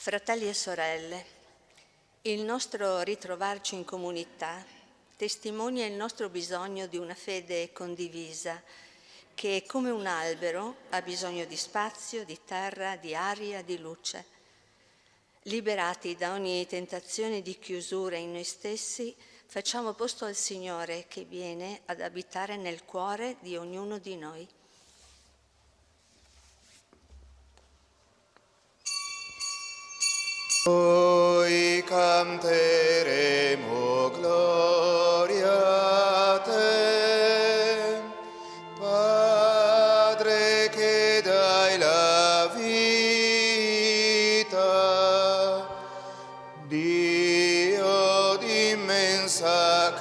Fratelli e sorelle, il nostro ritrovarci in comunità testimonia il nostro bisogno di una fede condivisa che, come un albero, ha bisogno di spazio, di terra, di aria, di luce. Liberati da ogni tentazione di chiusura in noi stessi, facciamo posto al Signore che viene ad abitare nel cuore di ognuno di noi. Noi canteremo gloria a te, Padre che dai la vita, Dio di immensa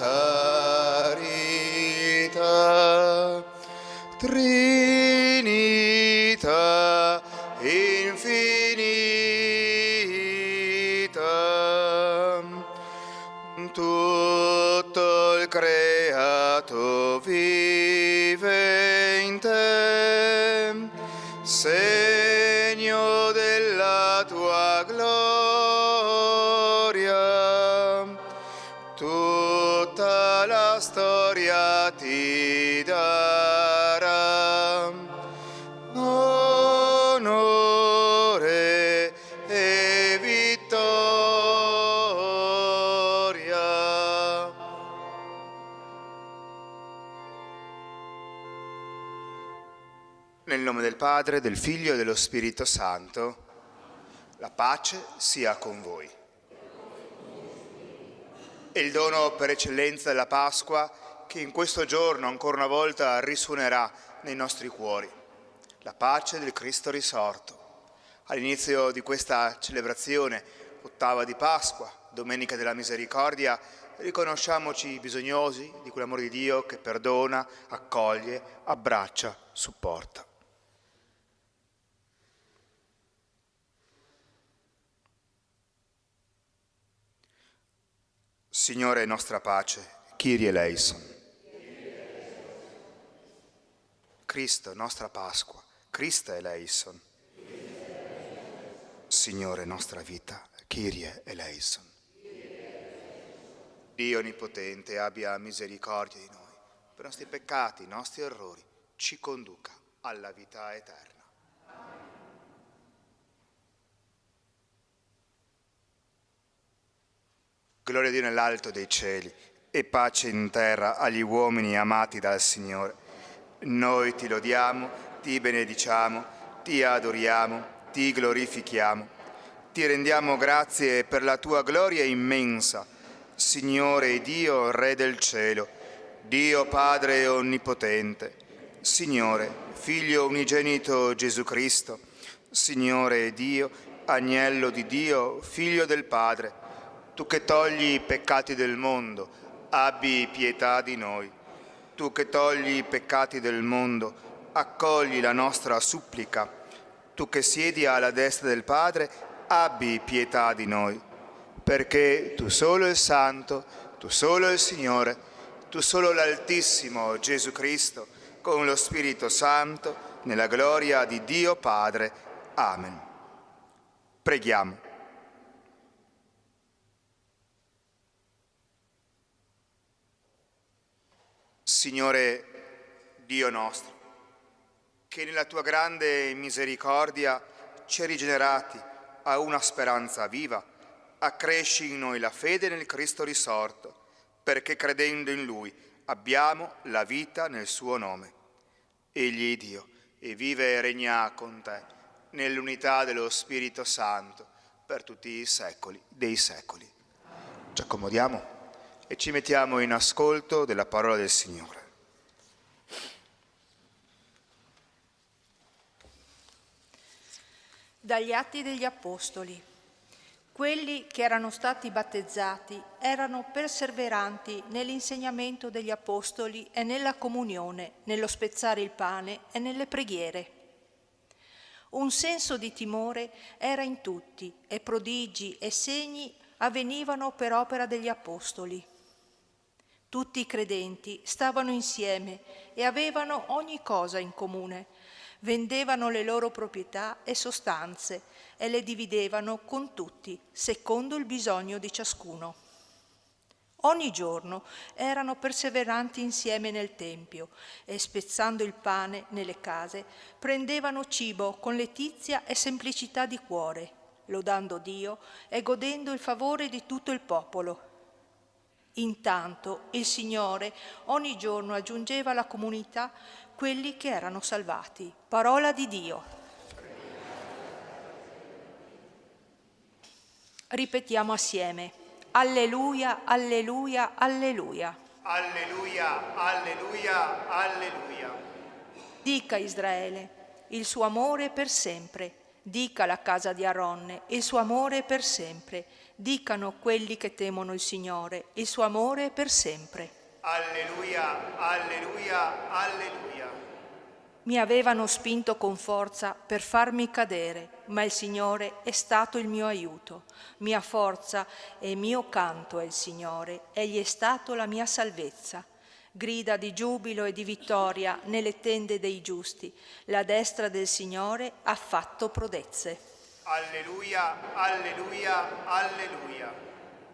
carità, Trinità infinita. Tutto il creato vive in te, segno della tua gloria. Tutta la storia ti darà onore e vittoria. Nel nome del Padre, del Figlio e dello Spirito Santo, la pace sia con voi. E il dono per eccellenza della Pasqua che in questo giorno ancora una volta risuonerà nei nostri cuori. La pace del Cristo risorto. All'inizio di questa celebrazione, ottava di Pasqua, Domenica della Misericordia, riconosciamoci bisognosi di quell'amore di Dio che perdona, accoglie, abbraccia, supporta. Signore nostra pace, Kyrie eleison. Cristo nostra Pasqua, Christe eleison. Signore nostra vita, Kyrie eleison. Dio Onnipotente abbia misericordia di noi, per i nostri peccati, i nostri errori, ci conduca alla vita eterna. Gloria a Dio nell'alto dei cieli e pace in terra agli uomini amati dal Signore. Noi ti lodiamo, ti benediciamo, ti adoriamo, ti glorifichiamo. Ti rendiamo grazie per la tua gloria immensa, Signore Dio, Re del cielo, Dio Padre Onnipotente, Signore, Figlio unigenito Gesù Cristo, Signore Dio, Agnello di Dio, Figlio del Padre, tu che togli i peccati del mondo, abbi pietà di noi. Tu che togli i peccati del mondo, accogli la nostra supplica. Tu che siedi alla destra del Padre, abbi pietà di noi. Perché tu solo il Santo, tu solo il Signore, tu solo l'Altissimo Gesù Cristo, con lo Spirito Santo, nella gloria di Dio Padre. Amen. Preghiamo. Signore Dio nostro, che nella tua grande misericordia ci hai rigenerati a una speranza viva, accresci in noi la fede nel Cristo risorto, perché credendo in Lui abbiamo la vita nel suo nome. Egli è Dio e vive e regna con te, nell'unità dello Spirito Santo, per tutti i secoli dei secoli. Ci accomodiamo e ci mettiamo in ascolto della parola del Signore. Dagli Atti degli Apostoli. Quelli che erano stati battezzati erano perseveranti nell'insegnamento degli Apostoli e nella comunione, nello spezzare il pane e nelle preghiere. Un senso di timore era in tutti e prodigi e segni avvenivano per opera degli Apostoli. Tutti i credenti stavano insieme e avevano ogni cosa in comune. Vendevano le loro proprietà e sostanze e le dividevano con tutti, secondo il bisogno di ciascuno. Ogni giorno erano perseveranti insieme nel Tempio e, spezzando il pane nelle case, prendevano cibo con letizia e semplicità di cuore, lodando Dio e godendo il favore di tutto il popolo. Intanto il Signore ogni giorno aggiungeva alla comunità quelli che erano salvati. Parola di Dio. Ripetiamo assieme. Alleluia, alleluia, alleluia. Alleluia, alleluia, alleluia. Dica Israele, il suo amore è per sempre. Dica la casa di Aronne, il suo amore è per sempre. Dicano quelli che temono il Signore, il suo amore è per sempre. Alleluia, alleluia, alleluia. Mi avevano spinto con forza per farmi cadere, ma il Signore è stato il mio aiuto. Mia forza e mio canto è il Signore, egli è stato la mia salvezza. Grida di giubilo e di vittoria nelle tende dei giusti. La destra del Signore ha fatto prodezze. Alleluia, alleluia, alleluia.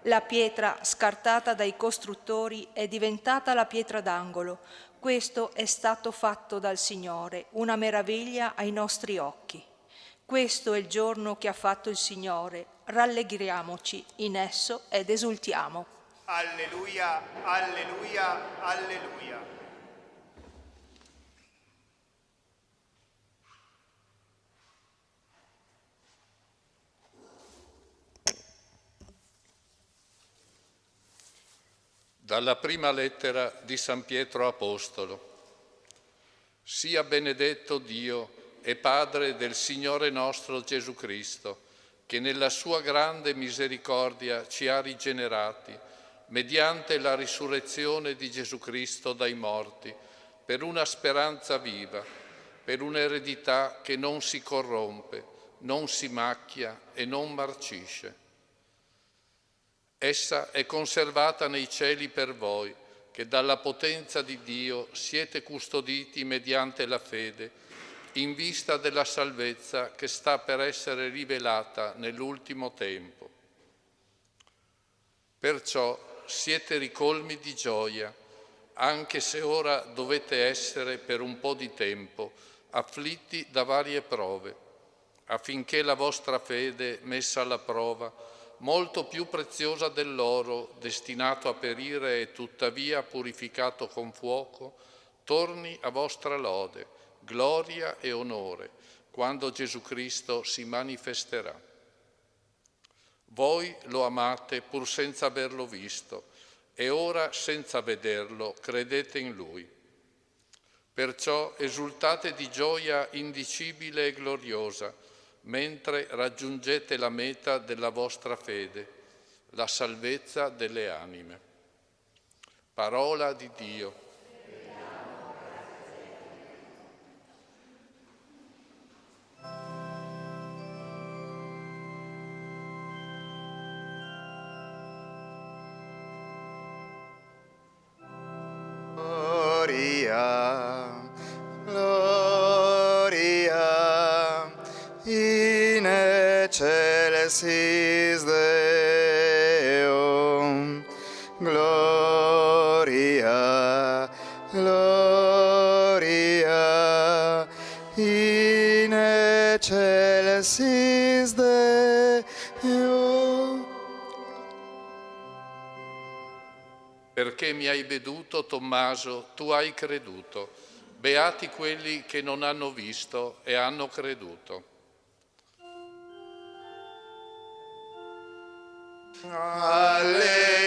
La pietra scartata dai costruttori è diventata la pietra d'angolo. Questo è stato fatto dal Signore, una meraviglia ai nostri occhi. Questo è il giorno che ha fatto il Signore. Rallegriamoci in esso ed esultiamo. Alleluia, alleluia, alleluia. Dalla prima lettera di San Pietro Apostolo. Sia benedetto Dio e Padre del Signore nostro Gesù Cristo, che nella sua grande misericordia ci ha rigenerati, mediante la risurrezione di Gesù Cristo dai morti, per una speranza viva, per un'eredità che non si corrompe, non si macchia e non marcisce. Essa è conservata nei cieli per voi, che dalla potenza di Dio siete custoditi mediante la fede, in vista della salvezza che sta per essere rivelata nell'ultimo tempo. Perciò siete ricolmi di gioia, anche se ora dovete essere per un po' di tempo afflitti da varie prove, affinché la vostra fede, messa alla prova, molto più preziosa dell'oro, destinato a perire e tuttavia purificato con fuoco, torni a vostra lode, gloria e onore, quando Gesù Cristo si manifesterà. Voi lo amate pur senza averlo visto, e ora senza vederlo credete in Lui. Perciò esultate di gioia indicibile e gloriosa, mentre raggiungete la meta della vostra fede, la salvezza delle anime. Parola di Dio. Gloria, gloria, in excelsis Deo. Gloria, gloria, in excelsis Deo. Perché mi hai veduto, Tommaso, tu hai creduto. Beati quelli che non hanno visto e hanno creduto. Alleluia.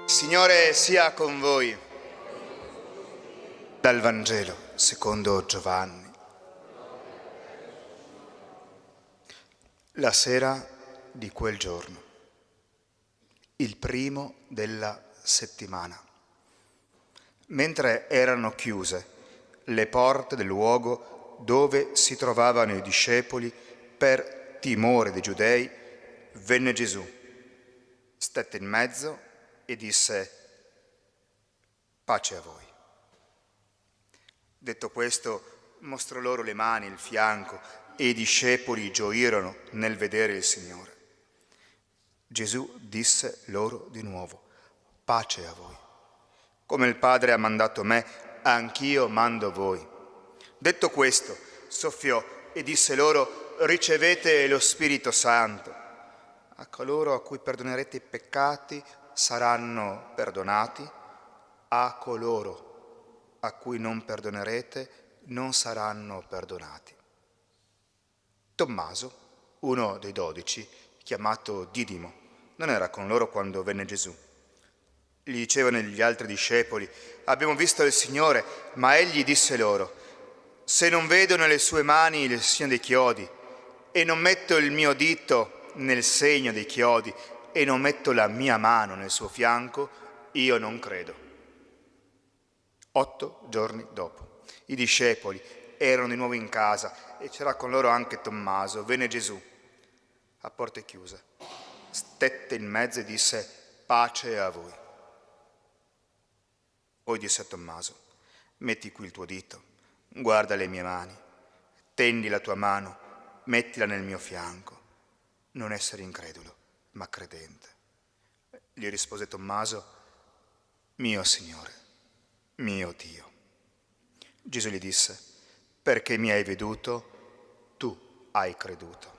Signore sia con voi. Dal Vangelo secondo Giovanni. La sera di quel giorno, il primo della settimana, mentre erano chiuse le porte del luogo dove si trovavano i discepoli, per timore dei giudei, venne Gesù, stette in mezzo e disse: pace a voi. Detto questo, mostrò loro le mani, il fianco, e i discepoli gioirono nel vedere il Signore. Gesù disse loro di nuovo: pace a voi. Come il Padre ha mandato me, anch'io mando voi. Detto questo, soffiò e disse loro: ricevete lo Spirito Santo. A coloro a cui perdonerete i peccati saranno perdonati, a coloro a cui non perdonerete non saranno perdonati. Tommaso, uno dei 12, chiamato Didimo, non era con loro quando venne Gesù. Gli dicevano gli altri discepoli: abbiamo visto il Signore, ma egli disse loro: se non vedo nelle sue mani il segno dei chiodi e non metto il mio dito nel segno dei chiodi e non metto la mia mano nel suo fianco, io non credo. 8 giorni dopo, i discepoli erano di nuovo in casa e c'era con loro anche Tommaso. Venne Gesù a porte chiuse, stette in mezzo e disse: pace a voi. Poi disse a Tommaso: metti qui il tuo dito, guarda le mie mani, tendi la tua mano, mettila nel mio fianco. Non essere incredulo, ma credente. Gli rispose Tommaso: mio Signore, mio Dio. Gesù gli disse: perché mi hai veduto, tu hai creduto.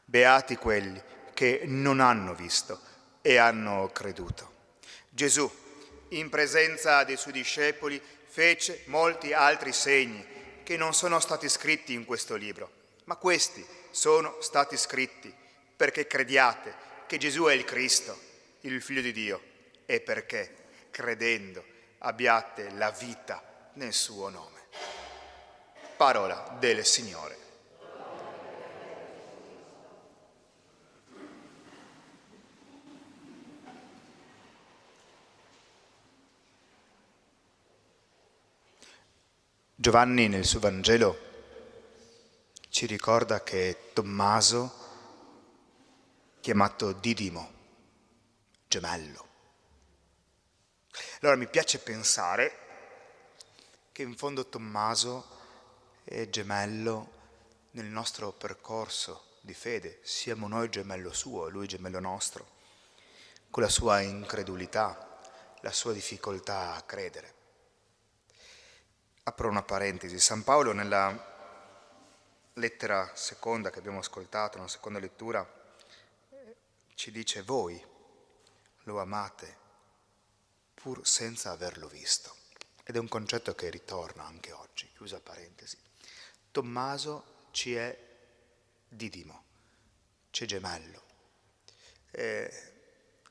Beati quelli che non hanno visto e hanno creduto. Gesù, in presenza dei suoi discepoli, fece molti altri segni che non sono stati scritti in questo libro, ma questi sono stati scritti perché crediate che Gesù è il Cristo, il Figlio di Dio, e perché, credendo, abbiate la vita nel suo nome. Parola del Signore. Giovanni nel suo Vangelo ci ricorda che Tommaso, chiamato Didimo, gemello. Allora mi piace pensare che in fondo Tommaso è gemello nel nostro percorso di fede. Siamo noi gemello suo e lui gemello nostro, con la sua incredulità, la sua difficoltà a credere. Apro una parentesi. San Paolo nella lettera seconda che abbiamo ascoltato, nella seconda lettura, ci dice: voi lo amate pur senza averlo visto. Ed è un concetto che ritorna anche oggi, chiusa parentesi. Tommaso ci è Didimo, ci è gemello.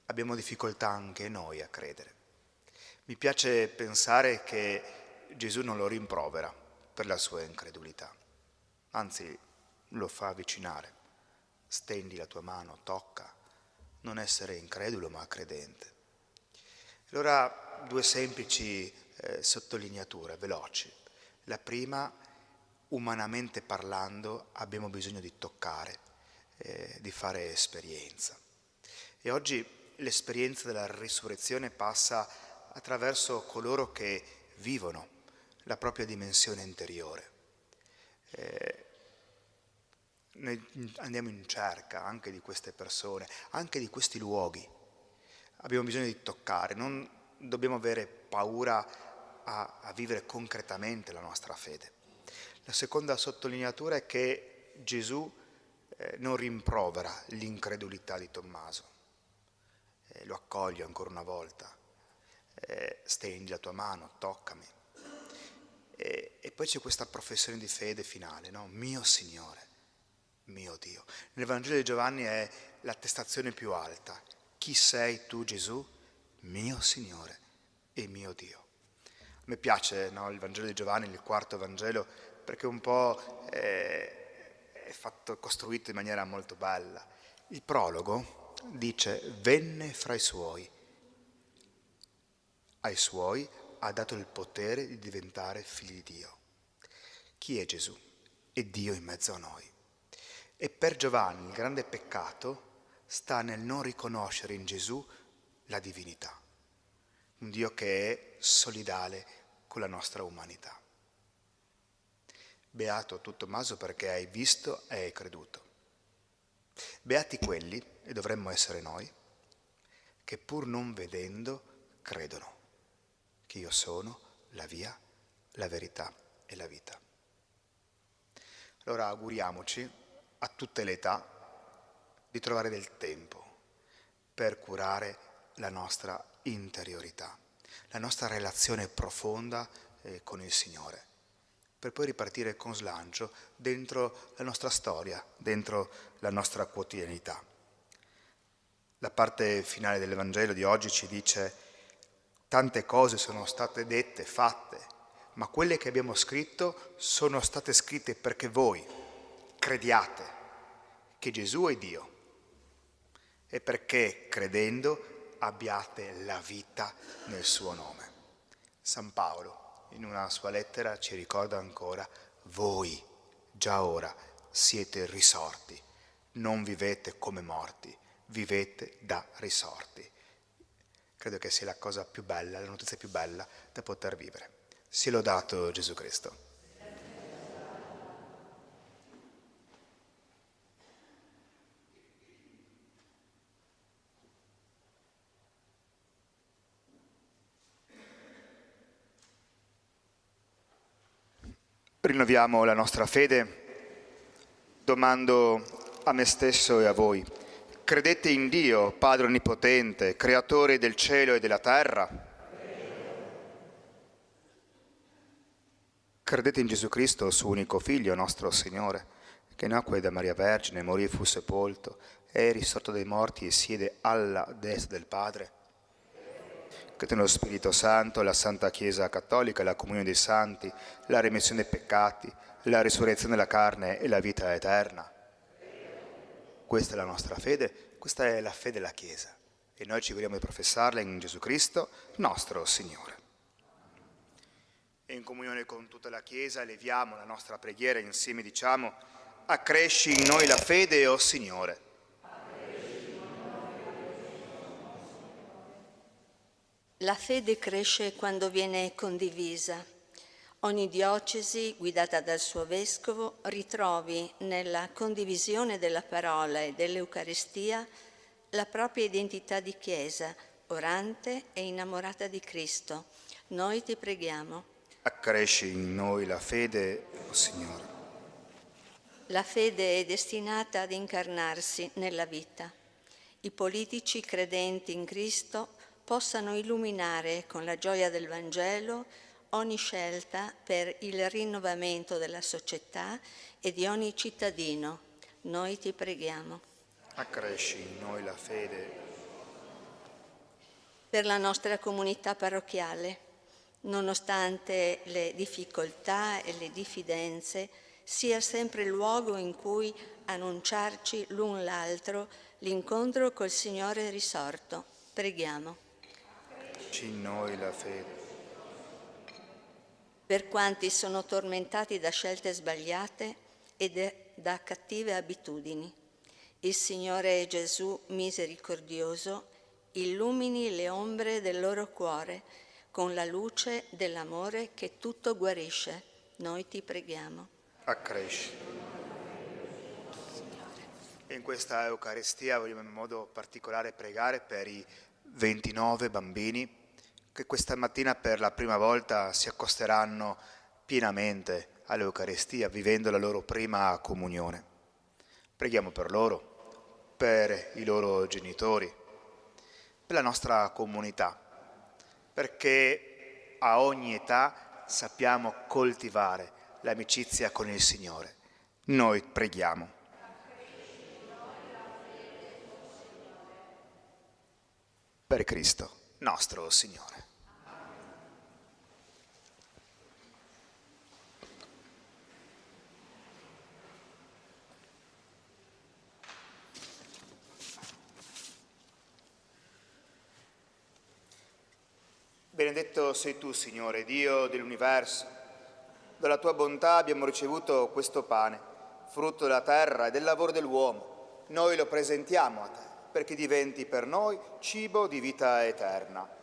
Abbiamo difficoltà anche noi a credere. Mi piace pensare che Gesù non lo rimprovera per la sua incredulità, anzi lo fa avvicinare. Stendi la tua mano, tocca, non essere incredulo ma credente. Allora 2 semplici sottolineature veloci. La prima: umanamente parlando abbiamo bisogno di toccare, di fare esperienza. E oggi l'esperienza della risurrezione passa attraverso coloro che vivono la propria dimensione interiore. Noi andiamo in cerca anche di queste persone, anche di questi luoghi. Abbiamo bisogno di toccare, non dobbiamo avere paura a vivere concretamente la nostra fede. La seconda sottolineatura è che Gesù non rimprovera l'incredulità di Tommaso, lo accoglie ancora una volta, stendi la tua mano, toccami. E poi c'è questa professione di fede finale, no? Mio Signore, mio Dio. Nel Vangelo di Giovanni è l'attestazione più alta. Chi sei tu, Gesù? Mio Signore e mio Dio. A me piace, no, il Vangelo di Giovanni, il 4º Vangelo, perché un po' è costruito in maniera molto bella. Il prologo dice: venne fra i suoi. Ai suoi ha dato il potere di diventare figli di Dio. Chi è Gesù? È Dio in mezzo a noi. E per Giovanni il grande peccato sta nel non riconoscere in Gesù la divinità, un Dio che è solidale con la nostra umanità. Beato tu Tommaso perché hai visto e hai creduto. Beati quelli, e dovremmo essere noi, che pur non vedendo credono che io sono la via, la verità e la vita. Allora auguriamoci a tutte le età di trovare del tempo per curare la nostra interiorità, la nostra relazione profonda con il Signore, per poi ripartire con slancio dentro la nostra storia, dentro la nostra quotidianità. La parte finale del Vangelo di oggi ci dice: tante cose sono state dette, fatte, ma quelle che abbiamo scritto sono state scritte perché voi crediate che Gesù è Dio e perché credendo abbiate la vita nel suo nome. San Paolo in una sua lettera ci ricorda ancora: voi già ora siete risorti, non vivete come morti, vivete da risorti. Credo che sia la cosa più bella, la notizia più bella da poter vivere. Sia lodato Gesù Cristo. Rinnoviamo la nostra fede, domando a me stesso e a voi: credete in Dio, Padre Onnipotente, Creatore del cielo e della terra? Credete in Gesù Cristo, suo unico Figlio, nostro Signore, che nacque da Maria Vergine, morì e fu sepolto, è risorto dai morti e siede alla destra del Padre? Credete nello Spirito Santo, la Santa Chiesa Cattolica, la comunione dei santi, la remissione dei peccati, la risurrezione della carne e la vita eterna? Questa è la nostra fede, questa è la fede della Chiesa e noi ci vogliamo di professarla in Gesù Cristo, nostro Signore. E in comunione con tutta la Chiesa eleviamo la nostra preghiera e insieme diciamo: accresci in noi la fede, o Signore. La fede cresce quando viene condivisa. Ogni diocesi, guidata dal suo vescovo, ritrovi nella condivisione della parola e dell'Eucaristia la propria identità di Chiesa, orante e innamorata di Cristo. Noi ti preghiamo. Accresci in noi la fede, o Signore. La fede è destinata ad incarnarsi nella vita. I politici credenti in Cristo possano illuminare con la gioia del Vangelo ogni scelta per il rinnovamento della società e di ogni cittadino. Noi ti preghiamo. Accresci in noi la fede. Per la nostra comunità parrocchiale, nonostante le difficoltà e le diffidenze, sia sempre il luogo in cui annunciarci l'un l'altro l'incontro col Signore risorto. Preghiamo. In noi la fede. Per quanti sono tormentati da scelte sbagliate e da cattive abitudini, il Signore Gesù misericordioso illumini le ombre del loro cuore con la luce dell'amore che tutto guarisce. Noi ti preghiamo. Accresci. E in questa Eucaristia vogliamo in modo particolare pregare per i 29 bambini che questa mattina per la prima volta si accosteranno pienamente all'Eucaristia, vivendo la loro prima comunione. Preghiamo per loro, per i loro genitori, per la nostra comunità, perché a ogni età sappiamo coltivare l'amicizia con il Signore. Noi preghiamo. Per Cristo, nostro Signore. Benedetto sei tu, Signore, Dio dell'universo. Dalla tua bontà abbiamo ricevuto questo pane, frutto della terra e del lavoro dell'uomo, noi lo presentiamo a te, perché diventi per noi cibo di vita eterna.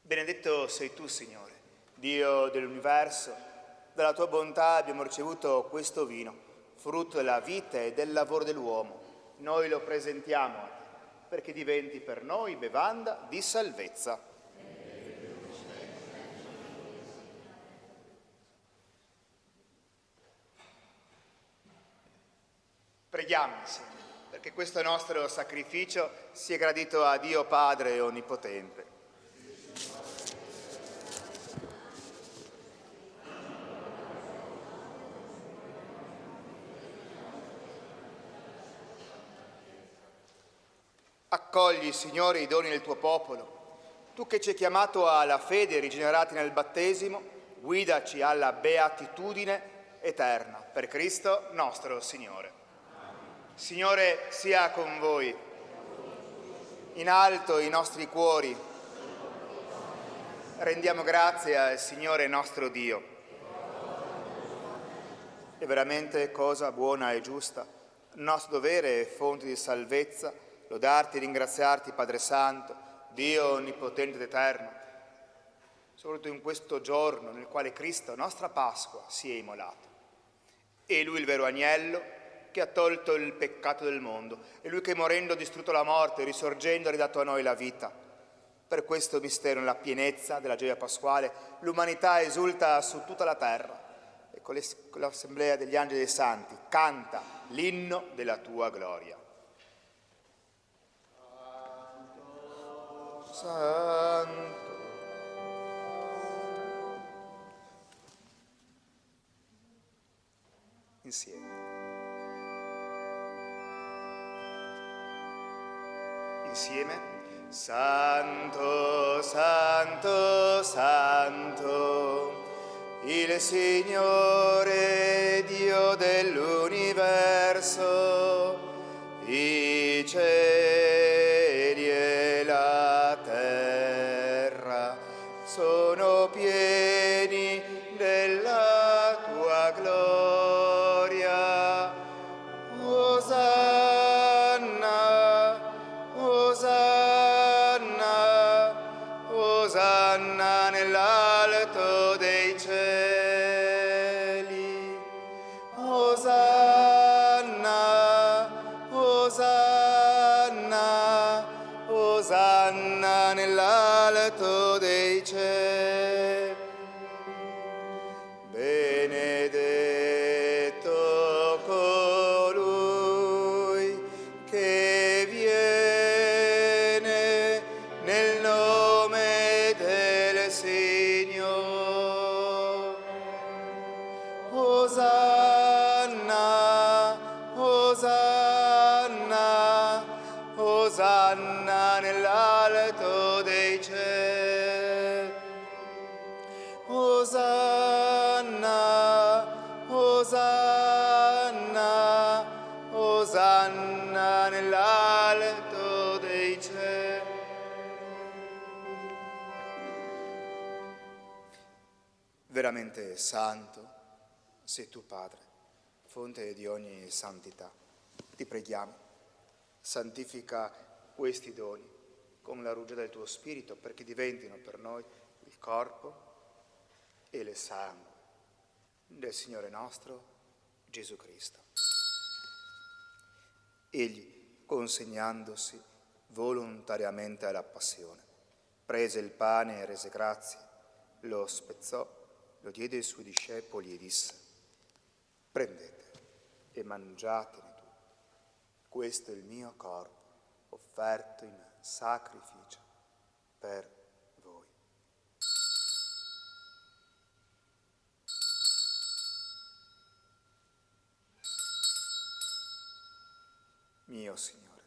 Benedetto sei tu, Signore, Dio dell'universo. Dalla tua bontà abbiamo ricevuto questo vino, frutto della vita e del lavoro dell'uomo. Noi lo presentiamo a te, perché diventi per noi bevanda di salvezza. Preghiamo insieme, perché questo nostro sacrificio sia gradito a Dio Padre Onnipotente. Accogli, Signore, i doni del tuo popolo. Tu che ci hai chiamato alla fede, rigenerati nel battesimo, guidaci alla beatitudine eterna. Per Cristo nostro Signore. Signore sia con voi. In alto i nostri cuori. Rendiamo grazie al Signore nostro Dio. È veramente cosa buona e giusta, nostro dovere e fonte di salvezza, lodarti e ringraziarti, Padre Santo, Dio Onnipotente ed Eterno, soprattutto in questo giorno nel quale Cristo, nostra Pasqua, si è immolato. È Lui il vero agnello che ha tolto il peccato del mondo, è Lui che morendo ha distrutto la morte, risorgendo ha ridato a noi la vita. Per questo mistero, nella pienezza della gioia pasquale, l'umanità esulta su tutta la terra e con l'assemblea degli angeli e dei santi canta l'inno della tua gloria. Santo. Insieme. Santo, Santo, Santo, il Signore Dio dell'universo, i cieli e la terra sono pieni della tua gloria. Osanna, Osanna, Osanna nell'alto dei cieli. Osanna, Osanna, Osanna nell'alto dei cieli. Benedetto colui che viene nel nome del Signore. Osanna, Osanna, Osanna nell'alto dei cieli. Osanna, Osanna, Osanna nell'alto dei cieli. Veramente santo sei tu, Padre, fonte di ogni santità. Ti preghiamo, santifica questi doni con la rugiada del tuo Spirito, perché diventino per noi il corpo e il sangue del Signore nostro Gesù Cristo. Egli, consegnandosi volontariamente alla passione, prese il pane e rese grazie, lo spezzò, lo diede ai suoi discepoli e disse: prendete e mangiatene tutti, questo è il mio corpo offerto in sacrificio per voi. Mio Signore,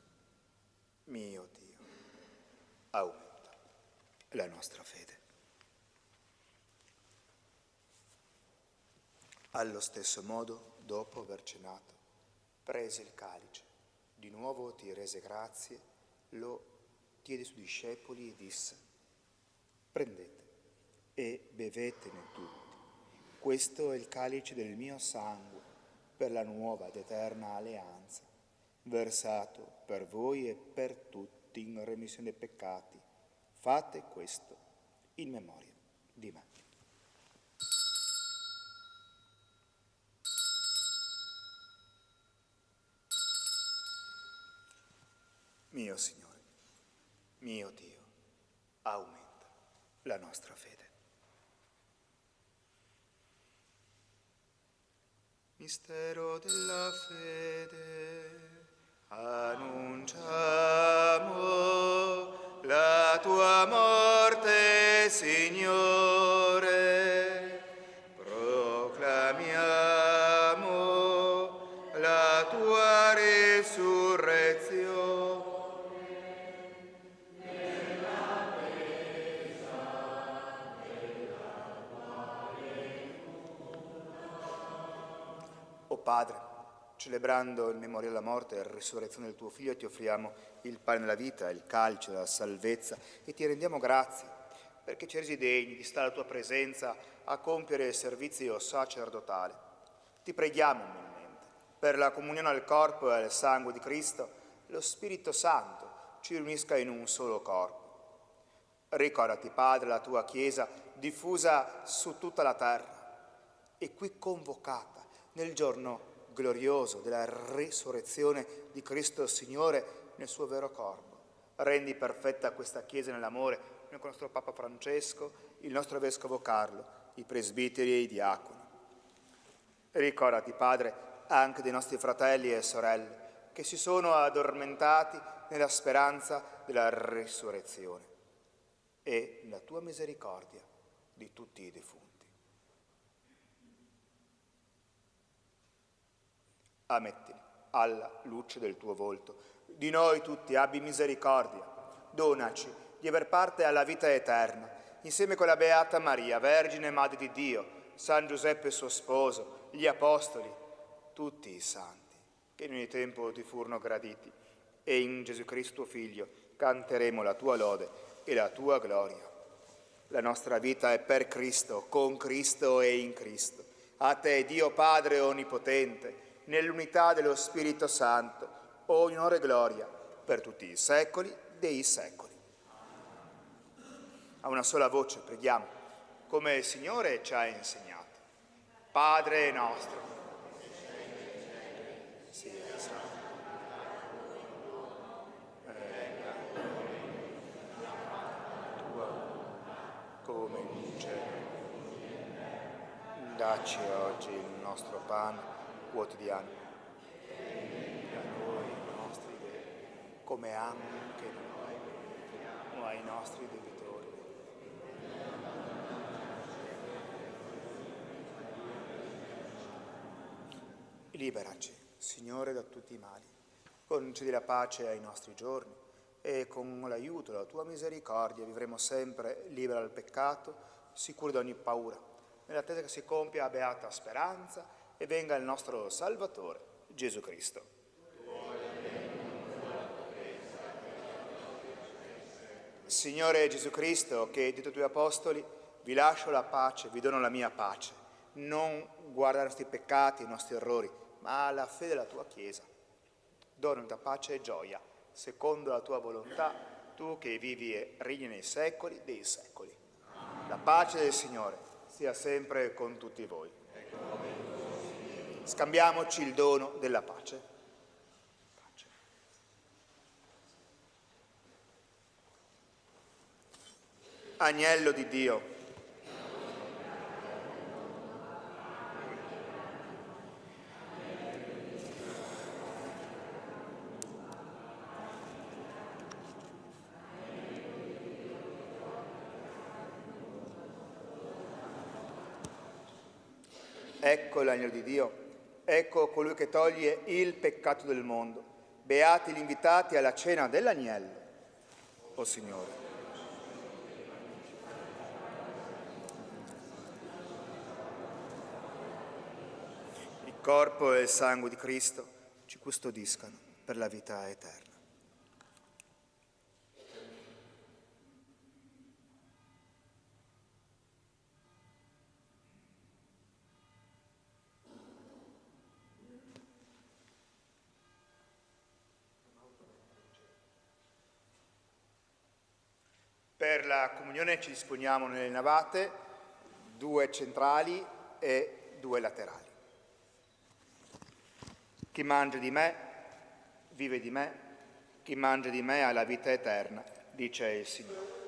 mio Dio, aumenta la nostra fede. Allo stesso modo, dopo aver cenato, prese il calice, di nuovo ti rese grazie lo diede ai suoi discepoli e disse: prendete e bevetene tutti. Questo è il calice del mio sangue per la nuova ed eterna alleanza, versato per voi e per tutti in remissione dei peccati. Fate questo in memoria di me. Mio Signore, mio Dio, aumenta la nostra fede. Mistero della fede, annunciamo la tua morte, Signore, proclamiamo la tua risurrezione. O Padre, celebrando il memoriale della morte e la risurrezione del tuo Figlio, ti offriamo il pane della vita, il calice della salvezza e ti rendiamo grazie perché ci resi degni di stare alla tua presenza a compiere il servizio sacerdotale. Ti preghiamo umilmente per la comunione al corpo e al sangue di Cristo, lo Spirito Santo ci riunisca in un solo corpo. Ricordati, Padre, la tua Chiesa diffusa su tutta la terra e qui convocata nel giorno glorioso della risurrezione di Cristo Signore nel suo vero corpo. Rendi perfetta questa Chiesa nell'amore, noi con il nostro Papa Francesco, il nostro Vescovo Carlo, i presbiteri e i diaconi. Ricordati, Padre, anche dei nostri fratelli e sorelle che si sono addormentati nella speranza della risurrezione e la tua misericordia di tutti i defunti. Ammettili alla luce del tuo volto. Di noi tutti abbi misericordia. Donaci di aver parte alla vita eterna, insieme con la Beata Maria, Vergine e Madre di Dio, San Giuseppe suo sposo, gli Apostoli, tutti i santi, che in ogni tempo ti furono graditi. E in Gesù Cristo tuo Figlio canteremo la tua lode e la tua gloria. La nostra vita è per Cristo, con Cristo e in Cristo. A te, Dio Padre Onnipotente, nell'unità dello Spirito Santo, ogni onore e gloria per tutti i secoli dei secoli. A una sola voce preghiamo, come il Signore ci ha insegnato. Padre nostro, sia santificato venga la tua volontà, come in cielo. Dacci oggi il nostro pane quotidiano, a noi i nostri debiti, come anche noi preghiamo ai nostri debitori. Liberaci, Signore, da tutti i mali, concedi la pace ai nostri giorni e con l'aiuto della tua misericordia vivremo sempre liberi dal peccato, sicuri da ogni paura, nell'attesa che si compia la beata speranza e venga il nostro Salvatore, Gesù Cristo. Signore Gesù Cristo, che hai detto ai tuoi apostoli, vi lascio la pace, vi dono la mia pace. Non guardare i nostri peccati, i nostri errori, ma la fede della tua Chiesa. Dona la pace e gioia, secondo la tua volontà, tu che vivi e regni nei secoli dei secoli. La pace del Signore sia sempre con tutti voi. Scambiamoci il dono della pace. Agnello di Dio, ecco l'agnello di Dio. Ecco colui che toglie il peccato del mondo. Beati gli invitati alla cena dell'agnello. O Signore. Il corpo e il sangue di Cristo ci custodiscano per la vita eterna. Per la comunione ci disponiamo nelle navate, 2 centrali e 2 laterali. Chi mangia di me vive di me, chi mangia di me ha la vita eterna, dice il Signore.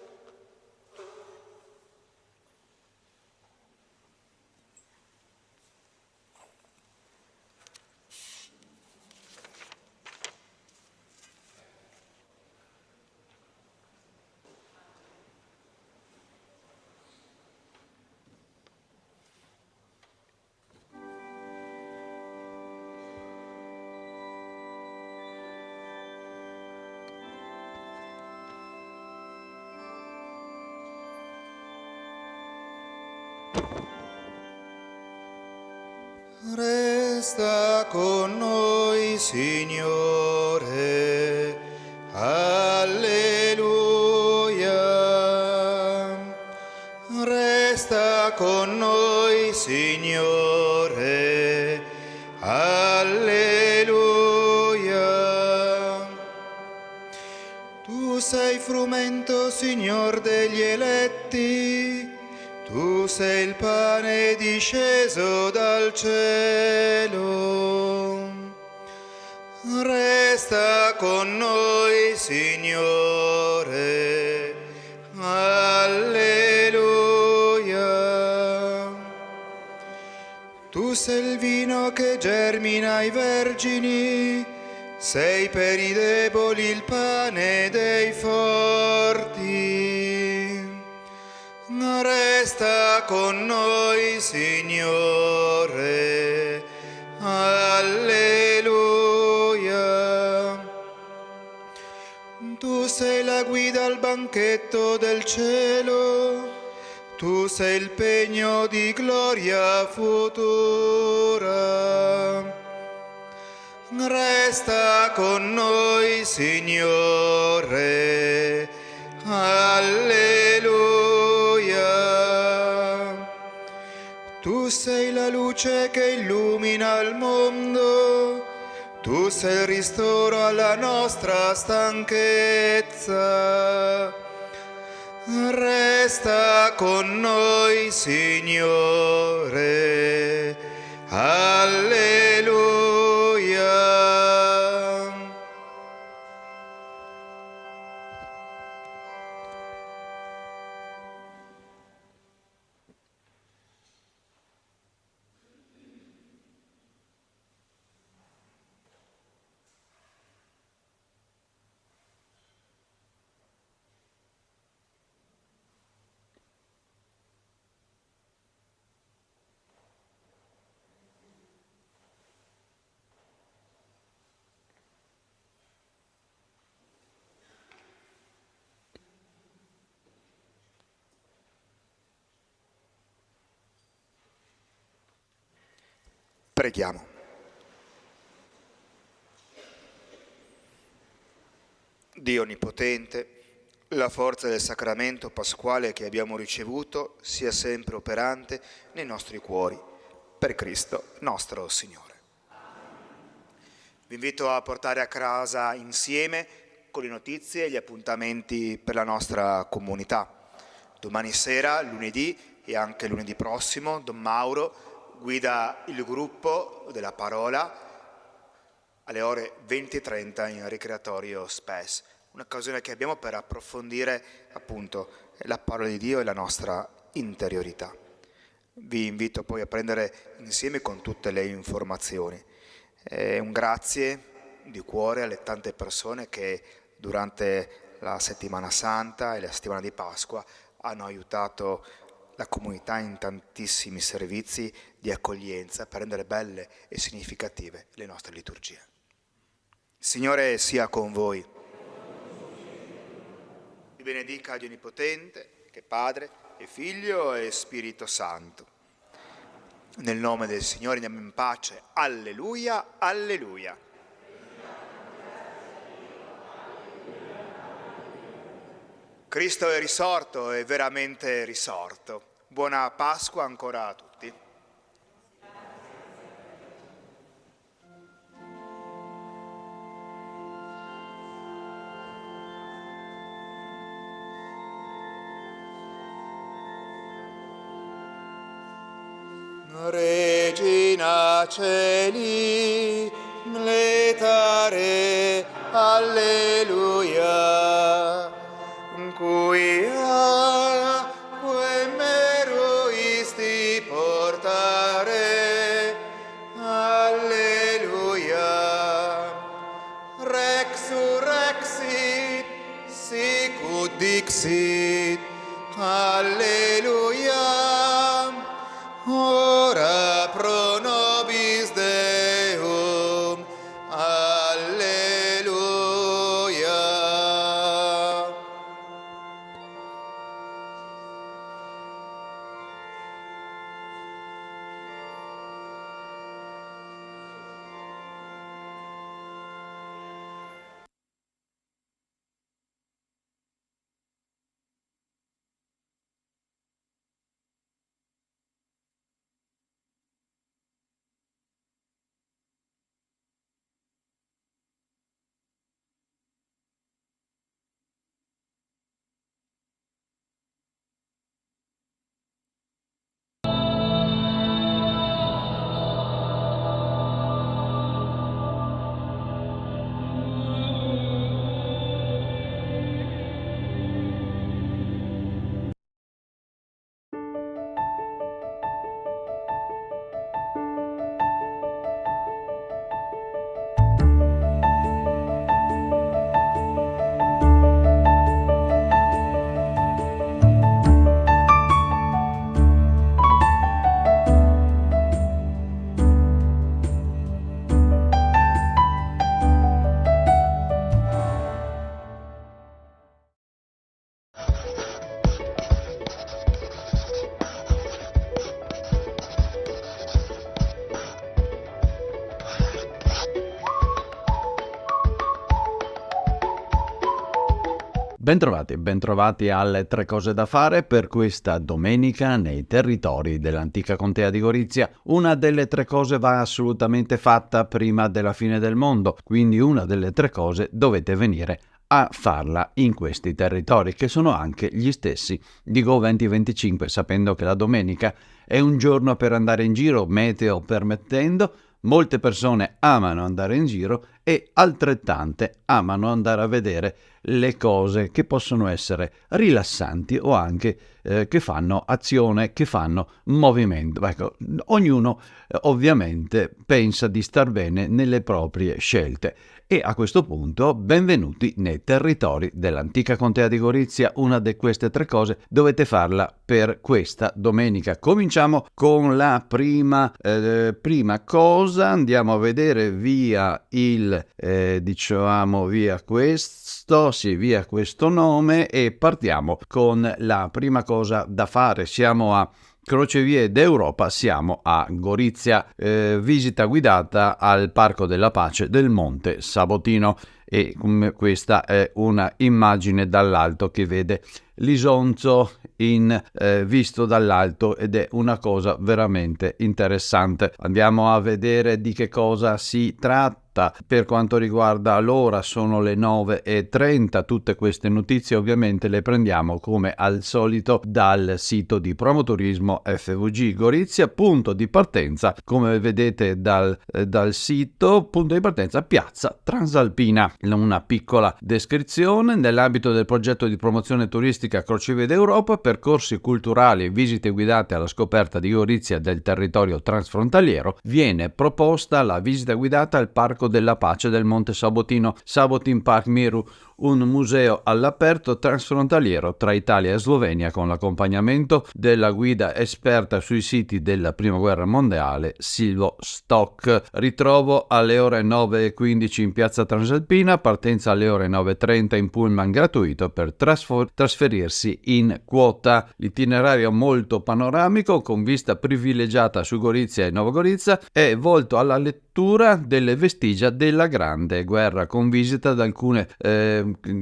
Resta con noi, Signore. Alleluia. Resta con noi, Signore. Alleluia. Tu sei frumento, Signor, degli eletti. Tu sei il pane disceso dal cielo. Resta con noi, Signore. Alleluia. Tu sei il vino che germina ai vergini. Sei per i deboli il pane dei forti. Resta con noi, Signore. Alleluia. Tu sei la guida al banchetto del cielo. Tu sei il pegno di gloria futura. Resta con noi, Signore. Alleluia. Tu sei la luce che illumina il mondo. Tu sei il ristoro alla nostra stanchezza. Resta con noi, Signore. Alleluia. Preghiamo. Dio Onnipotente, la forza del sacramento pasquale che abbiamo ricevuto sia sempre operante nei nostri cuori, per Cristo nostro Signore. Vi invito a portare a casa insieme con le notizie e gli appuntamenti per la nostra comunità. Domani sera, lunedì e anche lunedì prossimo, Don Mauro guida il gruppo della parola alle ore 20:30 in Ricreatorio Spes, un'occasione che abbiamo per approfondire appunto la parola di Dio e la nostra interiorità. Vi invito poi a prendere insieme con tutte le informazioni. Un grazie di cuore alle tante persone che durante la settimana santa e la settimana di Pasqua hanno aiutato la comunità in tantissimi servizi di accoglienza per rendere belle e significative le nostre liturgie. Il Signore sia con voi. Vi benedica Dio Onnipotente, che è Padre e Figlio e Spirito Santo. Nel nome del Signore andiamo in pace. Alleluia, alleluia. Cristo è risorto, è veramente risorto. Buona Pasqua ancora a tutti. Regina Celi, letare, alleluia, quia meruisti portare, alleluia, resurrexit, sicut dixit, alleluia, ora pro nobis Deum, alleluia. Bentrovati alle tre cose da fare per questa domenica nei territori dell'antica contea di Gorizia. Una delle tre cose va assolutamente fatta prima della fine del mondo, quindi una delle tre cose dovete venire a farla in questi territori, che sono anche gli stessi di Go 2025, sapendo che la domenica è un giorno per andare in giro, meteo permettendo. Molte persone amano andare in giro e altrettante amano andare a vedere le cose che possono essere rilassanti o anche che fanno azione, che fanno movimento. Ecco, ognuno ovviamente pensa di star bene nelle proprie scelte. E a questo punto, benvenuti nei territori dell'antica contea di Gorizia. Una di queste tre cose dovete farla per questa domenica. Cominciamo con la prima cosa. Andiamo a vedere via questo nome e partiamo con la prima cosa da fare. Siamo a Crocevie d'Europa, siamo a Gorizia, visita guidata al Parco della Pace del Monte Sabotino, e questa è una immagine dall'alto che vede l'Isonzo visto dall'alto ed è una cosa veramente interessante. Andiamo a vedere di che cosa si tratta. Per quanto riguarda l'ora sono le 9:30, tutte queste notizie ovviamente le prendiamo come al solito dal sito di Promoturismo FVG Gorizia. Punto di partenza, come vedete dal sito, punto di partenza Piazza Transalpina. Una piccola descrizione: nell'ambito del progetto di promozione turistica Crocevie d'Europa, percorsi culturali e visite guidate alla scoperta di Gorizia e del territorio transfrontaliero, viene proposta la visita guidata al Parco della Pace del Monte Sabotino, Sabotin Park Miru, un museo all'aperto transfrontaliero tra Italia e Slovenia, con l'accompagnamento della guida esperta sui siti della Prima Guerra Mondiale, Silvo Stock. Ritrovo alle ore 9:15 in Piazza Transalpina, partenza alle ore 9:30 in pullman gratuito per trasferirsi in quota. L'itinerario molto panoramico, con vista privilegiata su Gorizia e Nova Gorizia, è volto alla lettura delle vestigia della Grande Guerra, con visita ad alcune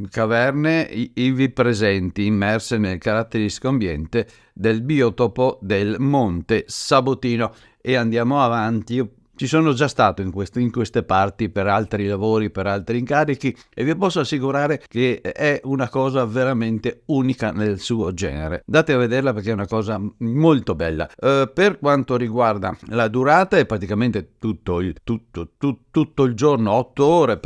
caverne ivi presenti, immerse nel caratteristico ambiente del biotopo del Monte Sabotino. E andiamo avanti. Ci sono già stato in queste parti per altri lavori, per altri incarichi, e vi posso assicurare che è una cosa veramente unica nel suo genere. Andate a vederla perché è una cosa molto bella. Per quanto riguarda la durata, è praticamente tutto il giorno, 8 ore,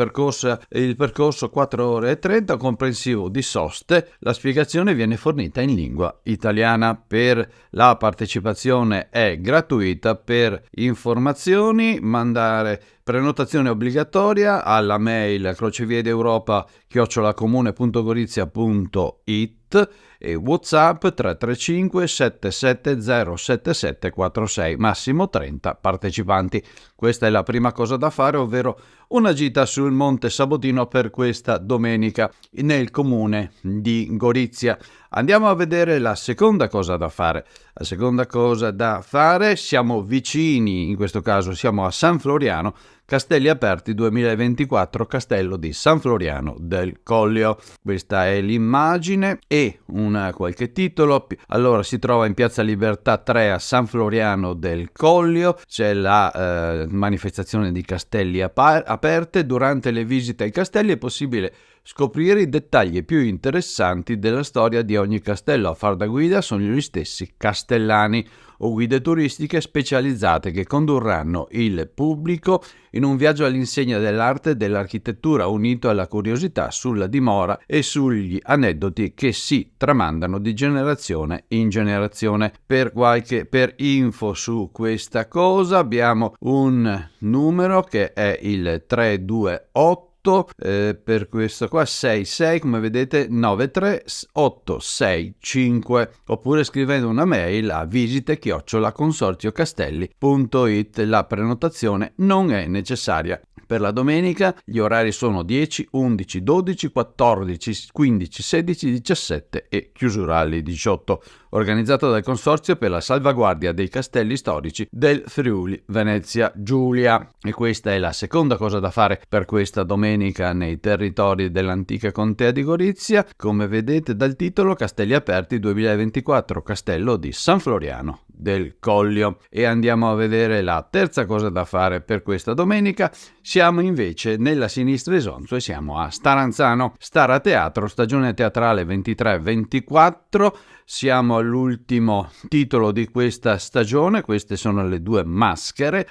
il percorso 4 ore e 30, comprensivo di soste. La spiegazione viene fornita in lingua italiana. Per la partecipazione è gratuita. Per informazioni mandare prenotazione obbligatoria alla mail croceviedeeuropa@comune.gorizia.it e WhatsApp 335 770 7746, massimo 30 partecipanti. Questa è la prima cosa da fare, ovvero una gita sul Monte Sabotino per questa domenica nel comune di Gorizia. Andiamo a vedere la seconda cosa da fare. La seconda cosa da fare, siamo vicini, in questo caso siamo a San Floriano, Castelli Aperti 2024, Castello di San Floriano del Collio. Questa è l'immagine e qualche titolo. Allora, si trova in Piazza Libertà 3 a San Floriano del Collio. C'è la manifestazione di Castelli Aperte. Durante le visite ai castelli è possibile scoprire i dettagli più interessanti della storia di ogni castello. A far da guida sono gli stessi castellani o guide turistiche specializzate che condurranno il pubblico in un viaggio all'insegna dell'arte e dell'architettura, unito alla curiosità sulla dimora e sugli aneddoti che si tramandano di generazione in generazione. Per info su questa cosa abbiamo un numero che è il 328 per questo qua 66, come vedete, 93865, oppure scrivendo una mail a visite@consorziocastelli.it. La prenotazione non è necessaria. Per la domenica gli orari sono 10, 11, 12, 14, 15, 16, 17 e chiusura alle 18. Organizzato dal Consorzio per la salvaguardia dei castelli storici del Friuli Venezia Giulia. E questa è la seconda cosa da fare per questa domenica nei territori dell'antica contea di Gorizia. Come vedete dal titolo, Castelli Aperti 2024, Castello di San Floriano del Collio. E andiamo a vedere la terza cosa da fare per questa domenica. Siamo invece nella Sinistra Isonzo e siamo a Staranzano. Stara Teatro, stagione teatrale 23-24. Siamo all'ultimo titolo di questa stagione, queste sono le due maschere,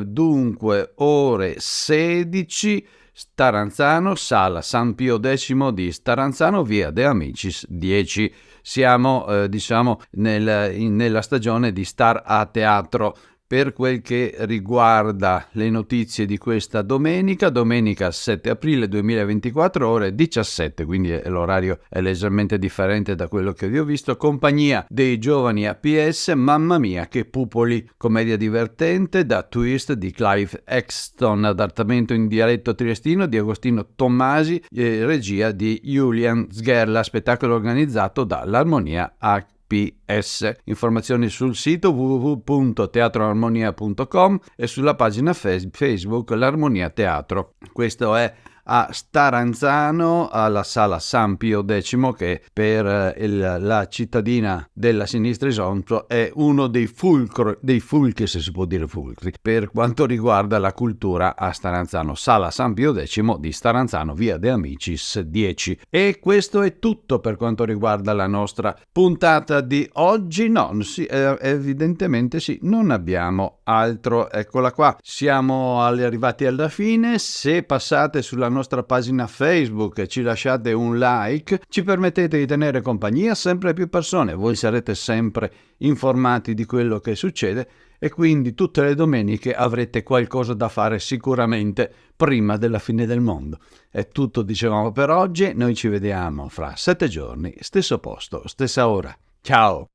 dunque ore 16, Staranzano, sala San Pio X di Staranzano, via De Amicis 10. Siamo nella stagione di Star a Teatro. Per quel che riguarda le notizie di questa domenica 7 aprile 2024, ore 17, quindi l'orario è leggermente differente da quello che vi ho visto. Compagnia dei giovani APS, Mamma mia che pupoli, commedia divertente da twist di Clive Exton, adattamento in dialetto triestino di Agostino Tommasi, regia di Julian Sgherla, spettacolo organizzato dall'Armonia PS. Informazioni sul sito www.teatroarmonia.com e sulla pagina Facebook l'Armonia Teatro. Questo è a Staranzano, alla sala San Pio X, che per la cittadina della Sinistra Isonzo è uno dei fulcri, se si può dire fulcri, per quanto riguarda la cultura a Staranzano. Sala San Pio X di Staranzano, via De Amicis 10. E questo è tutto per quanto riguarda la nostra puntata di oggi. Evidentemente sì, non abbiamo altro. Eccola qua, siamo arrivati alla fine. Se passate sulla nostra pagina Facebook e ci lasciate un like, ci permettete di tenere compagnia a sempre più persone. Voi sarete sempre informati di quello che succede e quindi tutte le domeniche avrete qualcosa da fare sicuramente prima della fine del mondo. È tutto, dicevamo, per oggi. Noi ci vediamo fra 7 giorni, stesso posto, stessa ora. Ciao!